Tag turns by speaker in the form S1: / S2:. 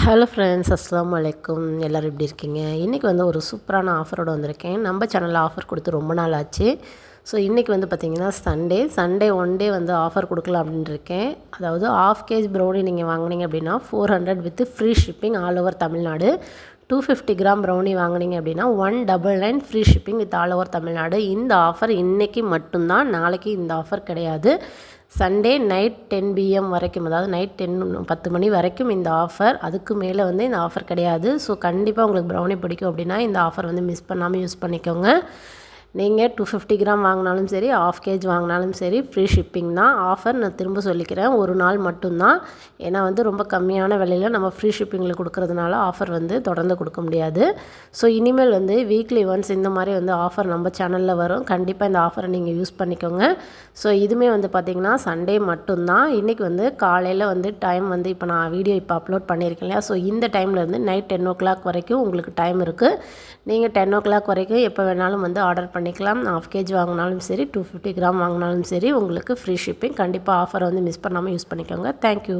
S1: Hello friends, அஸ்ஸலாமு அலைக்கும். எல்லோரும் எப்படி இருக்கீங்க? இன்றைக்கி வந்து ஒரு சூப்பரான ஆஃபரோடு வந்திருக்கேன். நம்ம சேனலில் ஆஃபர் கொடுத்து ரொம்ப நாள் ஆச்சு. ஸோ இன்றைக்கி வந்து பார்த்திங்கன்னா சண்டே ஒன் டே வந்து ஆஃபர் கொடுக்கலாம் அப்படின்னு இருக்கேன். அதாவது ஆஃப் கேஜ் ப்ரௌனி நீங்கள் வாங்கினீங்க அப்படின்னா 400 with free shipping all over Tamil Nadu. 250 gram brownie வாங்கினீங்க அப்படின்னா 199 free shipping with all over Tamil Nadu. இந்த ஆஃபர் இன்றைக்கி மட்டும்தான், நாளைக்கு இந்த ஆஃபர் கிடையாது. சண்டே நைட் 10 PM வரைக்கும், அதாவது நைட் 10 மணி வரைக்கும் இந்த ஆஃபர். அதுக்கு மேலே வந்து இந்த ஆஃபர் கிடையாது. ஸோ கண்டிப்பாக உங்களுக்கு ப்ரௌனி பிடிக்கும் அப்படின்னா இந்த ஆஃபர் வந்து மிஸ் பண்ணாமல் யூஸ் பண்ணிக்கோங்க. நீங்கள் 250 கிராம் வாங்கினாலும் சரி, ஆஃப் கேஜ் வாங்கினாலும் சரி, ஃப்ரீ ஷிப்பிங் தான். ஆஃபர் நான் திரும்ப சொல்லிக்கிறேன், ஒரு நாள் மட்டும்தான். ஏன்னா வந்து ரொம்ப கம்மியான விலையில் நம்ம ஃப்ரீ ஷிப்பிங்கில் கொடுக்குறதுனால ஆஃபர் வந்து தொடர்ந்து கொடுக்க முடியாது. ஸோ இனிமேல் வந்து வீக்லி ஒன்ஸ் இந்த மாதிரி வந்து ஆஃபர் நம்ம சேனலில் வரும். கண்டிப்பாக இந்த ஆஃபரை நீங்கள் யூஸ் பண்ணிக்கோங்க. ஸோ இதுவுமே வந்து பார்த்திங்கன்னா சண்டே மட்டும்தான். இன்றைக்கி வந்து காலையில் வந்து டைம் வந்து இப்போ நான் வீடியோ அப்லோட் பண்ணியிருக்கேன் இல்லையா? ஸோ இந்த டைம்லேருந்து நைட் 10 o'clock வரைக்கும் உங்களுக்கு டைம் இருக்குது. நீங்கள் 10 o'clock வரைக்கும் எப்போ வேணாலும் வந்து ஆர்டர் பண்ணிக்கலாம். ஆஃப் கேஜ் வாங்கினாலும் சரி, 250 கிராம் வாங்கினாலும் சரி, உங்களுக்கு ஃப்ரீ ஷிப்பிங். கண்டிப்பாக ஆஃபரை வந்து மிஸ் பண்ணாமல் யூஸ் பண்ணிக்கோங்க. தேங்க்யூ.